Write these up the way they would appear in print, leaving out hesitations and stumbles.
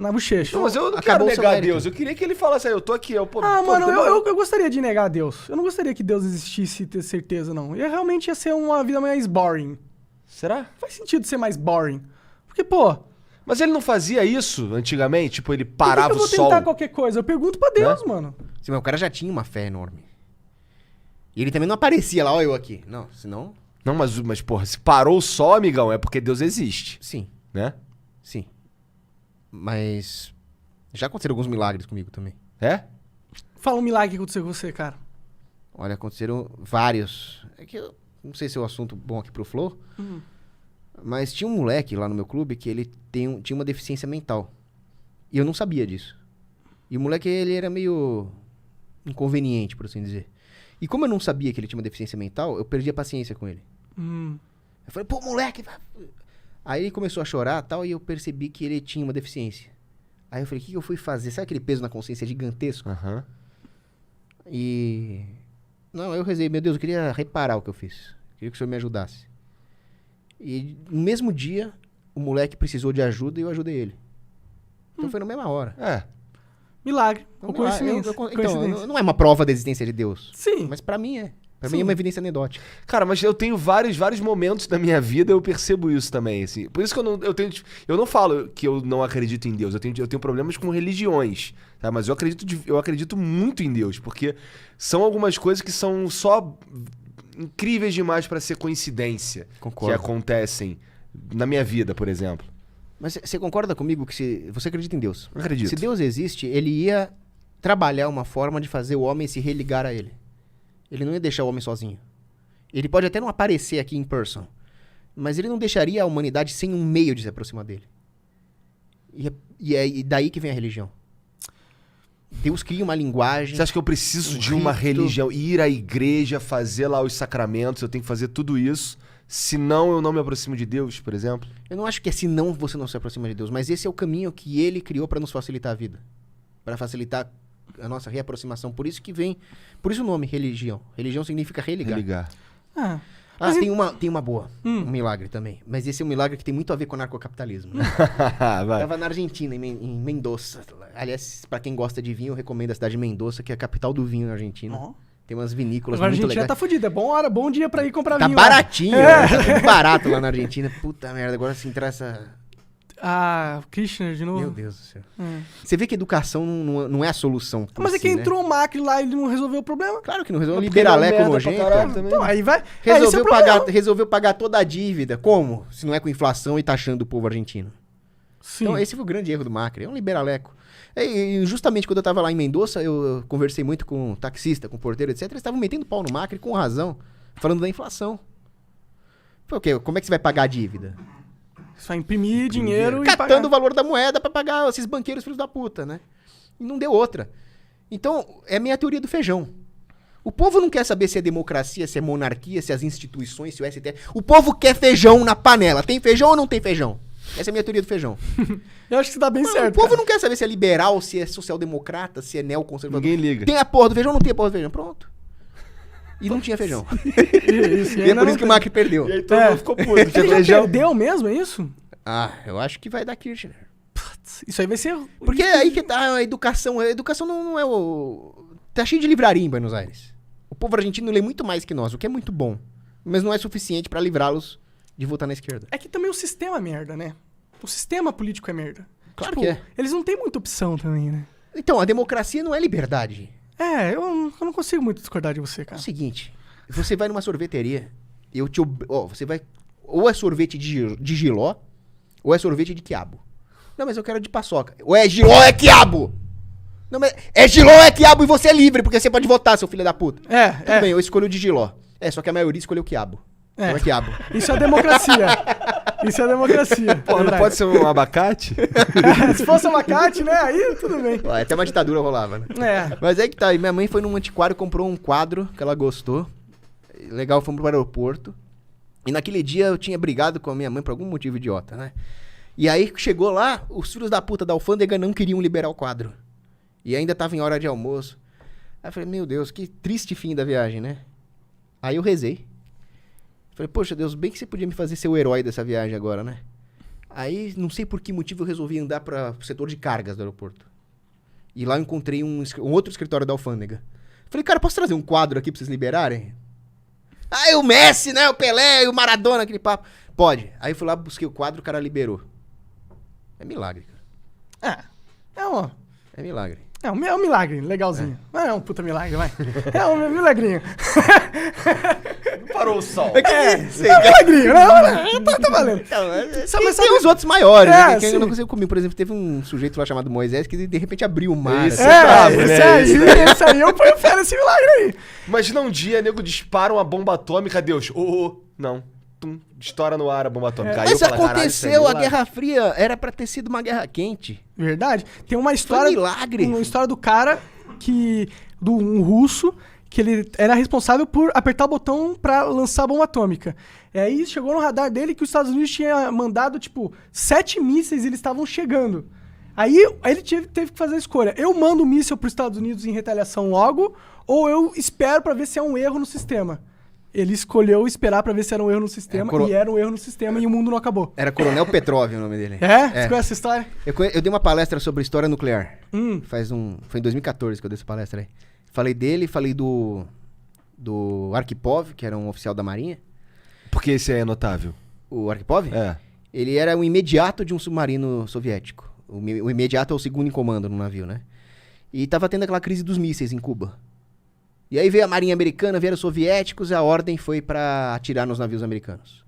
Na bochecha. Não, mas eu não Acabou quero o seu negar a mérito. Deus. Eu queria que ele falasse, eu tô aqui. Mano, eu gostaria de negar a Deus. Eu não gostaria que Deus existisse e ter certeza, não. Realmente ia ser uma vida mais boring. Será? Faz sentido ser mais boring. Porque, pô... Mas ele não fazia isso antigamente? Tipo, ele Por parava que o eu vou sol? tentar qualquer coisa? Eu pergunto pra Deus, mano. Sim, mas o cara já tinha uma fé enorme. E ele também não aparecia lá, ó, eu aqui. Não, senão... Não, mas, porra, se parou o sol, amigão, é porque Deus existe, Sim, né? sim. Mas... já aconteceram alguns milagres comigo também. É? Fala um milagre que aconteceu com você, cara. Olha, aconteceram vários. É que eu não sei se é um assunto bom aqui pro Flow, mas tinha um moleque lá no meu clube que ele tinha uma deficiência mental. E eu não sabia disso. E o moleque, ele era meio inconveniente, por assim dizer. E como eu não sabia que ele tinha uma deficiência mental, eu perdi a paciência com ele. Eu falei, pô, moleque... Aí ele começou a chorar e tal, e eu percebi que ele tinha uma deficiência. Aí eu falei, o que eu fui fazer? Sabe aquele peso na consciência gigantesco? Aham. E... não, eu rezei, meu Deus, eu queria reparar o que eu fiz. Queria que o senhor me ajudasse. E no mesmo dia, o moleque precisou de ajuda e eu ajudei ele. Então foi na mesma hora. É. Milagre. Então, Ou coincidência. então, não é uma prova da existência de Deus. Sim. Mas pra mim é. Pra Sim. mim é uma evidência anedótica. Cara, mas eu tenho vários momentos da minha vida, eu percebo isso também, assim. Por isso que eu não falo que eu não acredito em Deus. Eu tenho problemas com religiões, tá? Mas eu acredito muito em Deus, porque são algumas coisas que são só incríveis demais pra ser coincidência. Concordo. Que acontecem na minha vida, por exemplo. Mas você concorda comigo que se você acredita em Deus? Eu acredito. Se Deus existe, ele ia trabalhar uma forma de fazer o homem se religar a ele. Ele não ia deixar o homem sozinho. Ele pode até não aparecer aqui em person, mas ele não deixaria a humanidade sem um meio de se aproximar dele. E é daí que vem a religião. Deus cria uma linguagem. Você acha que eu preciso de rito. uma religião, ir à igreja, fazer lá os sacramentos, eu tenho que fazer tudo isso, senão eu não me aproximo de Deus, por exemplo? Eu não acho que é senão você não se aproxima de Deus, mas esse é o caminho que ele criou para nos facilitar a vida. Para facilitar a nossa reaproximação. Por isso que vem... por isso o nome, religião. Religião significa religar. Religar. Ah, Ah, tem uma boa. Um milagre também. Mas esse é um milagre que tem muito a ver com o narcocapitalismo. Né? Vai. Tava na Argentina, em Mendoza. Aliás, pra quem gosta de vinho, eu recomendo a cidade de Mendoza, que é a capital do vinho na Argentina. Ó. Tem umas vinícolas agora a muito gente já legais. tá fudido. É bom dia pra ir comprar Tá vinho. lá. baratinho, né? Tá tudo barato lá na Argentina. Puta merda, agora se entrar essa... Ah, Kirchner de novo. Meu Deus do céu. Você vê que educação não é a solução. por Mas é si, que né? entrou o Macri lá e ele não resolveu o problema. Claro que não resolveu. Porque ele é um Liberaleco merda pra nojento. caralho também. Então, aí vai... esse é o Resolveu pagar toda a dívida. Como? Se não é com inflação e taxando o povo argentino. Sim. Então, esse foi o grande erro do Macri. É um liberaleco. E justamente quando eu tava lá em Mendoza, eu conversei muito com taxista, com porteiro, etc. Eles estavam metendo pau no Macri com razão, falando da inflação. Foi o quê? Como é que você vai pagar a dívida? Só imprimir dinheiro e Catando pagar. o valor da moeda pra pagar esses banqueiros filhos da puta, né? E não deu outra. Então, é a minha teoria do feijão. O povo não quer saber se é democracia, se é monarquia, se é as instituições, se o STF. O povo quer feijão na panela. Tem feijão ou não tem feijão? Essa é a minha teoria do feijão. Eu acho que você tá bem certo. O povo cara. não quer saber se é liberal, se é social-democrata, se é neoconservador. Ninguém liga. Tem a porra do feijão ou não tem a porra do feijão? Pronto. E não tinha feijão. Isso, E é por isso que o Macri perdeu. E aí todo mundo ficou puto. Ele já Feijão. perdeu mesmo, é isso? Ah, eu acho que vai dar Kirchner. Isso aí vai ser... Porque é aí que tá a educação. A educação não é o... Tá cheio de livraria em Buenos Aires. O povo argentino lê muito mais que nós, o que é muito bom. Mas não é suficiente pra livrá-los de votar na esquerda. É que também o sistema é merda, né? O sistema político é merda. Claro que é. Eles não têm muita opção também, né? Então, a democracia não é liberdade. É, eu não consigo muito discordar de você, É o cara. seguinte, você vai numa sorveteria, você vai... Ou é sorvete de jiló, ou é sorvete de quiabo. Não, mas eu quero de paçoca. Ou é jiló ou é quiabo! Não, mas é jiló ou é quiabo e você é livre, porque você pode votar, seu filho da puta. Tudo bem, eu escolho o de jiló. Só que a maioria escolheu quiabo. Então é quiabo. Isso é democracia. Isso é democracia. Pô, não pode ser um abacate? Se fosse abacate, né? Aí tudo bem. Ó, até uma ditadura rolava, né? É. Mas é que tá, e minha mãe foi num antiquário, comprou um quadro que ela gostou. Legal, fomos pro aeroporto. E naquele dia eu tinha brigado com a minha mãe por algum motivo idiota, né? E aí chegou lá, os filhos da puta da alfândega não queriam liberar o quadro. E ainda tava em hora de almoço. Aí eu falei, meu Deus, que triste fim da viagem, né? Aí eu rezei. Falei, poxa Deus, bem que você podia me fazer ser o herói dessa viagem agora, né? Aí, não sei por que motivo, eu resolvi andar para o setor de cargas do aeroporto. E lá eu encontrei um outro escritório da alfândega. Falei, cara, posso trazer um quadro aqui pra vocês liberarem? Ah, o Messi, né? O Pelé, o Maradona, aquele papo. Pode. Aí eu fui lá, busquei o quadro, o cara liberou. É milagre, cara. É milagre. É um milagre, legalzinho. Não é um puta milagre, vai. É um milagrinho. Parou o sol. É um milagrinho, né? Tá valendo. Mas tem os outros maiores, né? Que sim. eu não consigo comer. Por exemplo, teve um sujeito lá chamado Moisés que de repente abriu o mar. Esse assim. é brabo, né? Esse aí eu ponho fé nesse milagre aí. Imagina um dia, nego dispara uma bomba atômica, Deus. Não. Tum, estoura no ar a bomba atômica. Aí Mas eu falo, "Caralho, isso é aconteceu, a milagre." Guerra Fria era pra ter sido uma guerra quente. Verdade. Tem uma história... Foi milagre. Uma história do cara um russo, que ele era responsável por apertar o botão pra lançar a bomba atômica. E aí chegou no radar dele que os Estados Unidos tinha mandado, 7 mísseis e eles estavam chegando. Aí ele teve que fazer a escolha. Eu mando o míssil pros Estados Unidos em retaliação logo, ou eu espero pra ver se é um erro no sistema. Ele escolheu esperar pra ver se era um erro no sistema, e era um erro no sistema e o mundo não acabou. Era Coronel Petrov o nome dele. Você conhece essa história? Eu dei uma palestra sobre história nuclear. Foi em 2014 que eu dei essa palestra aí. Falei dele, falei do Arkhipov, que era um oficial da Marinha. Porque esse aí é notável. O Arkhipov? É. Ele era o imediato de um submarino soviético. O imediato é o segundo em comando no navio, né? E tava tendo aquela crise dos mísseis em Cuba. E aí veio a Marinha Americana, vieram os soviéticos, e a ordem foi pra atirar nos navios americanos.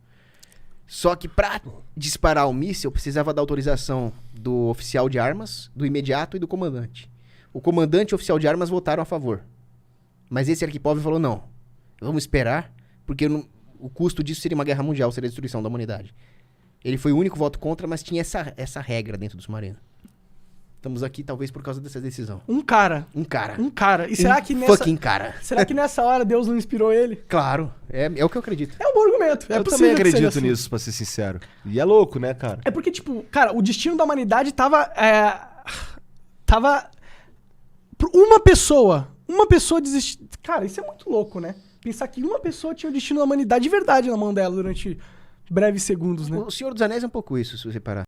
Só que pra disparar o míssil, precisava da autorização do oficial de armas, do imediato e do comandante. O comandante e o oficial de armas votaram a favor. Mas esse Arkhipov falou, não, vamos esperar, porque o custo disso seria uma guerra mundial, seria a destruição da humanidade. Ele foi o único voto contra, mas tinha essa regra dentro do submarino. Estamos aqui talvez por causa dessa decisão. Um cara. E será que fucking cara. Será que nessa hora Deus não inspirou ele? Claro. É o que eu acredito. É um bom argumento. Eu também acredito nisso, pra ser sincero. E é louco, né, cara? É porque, cara, o destino da humanidade tava uma pessoa desistir. Cara, isso é muito louco, né? Pensar que uma pessoa tinha o destino da humanidade de verdade na mão dela durante breves segundos, né? O Senhor dos Anéis é um pouco isso, se você parar.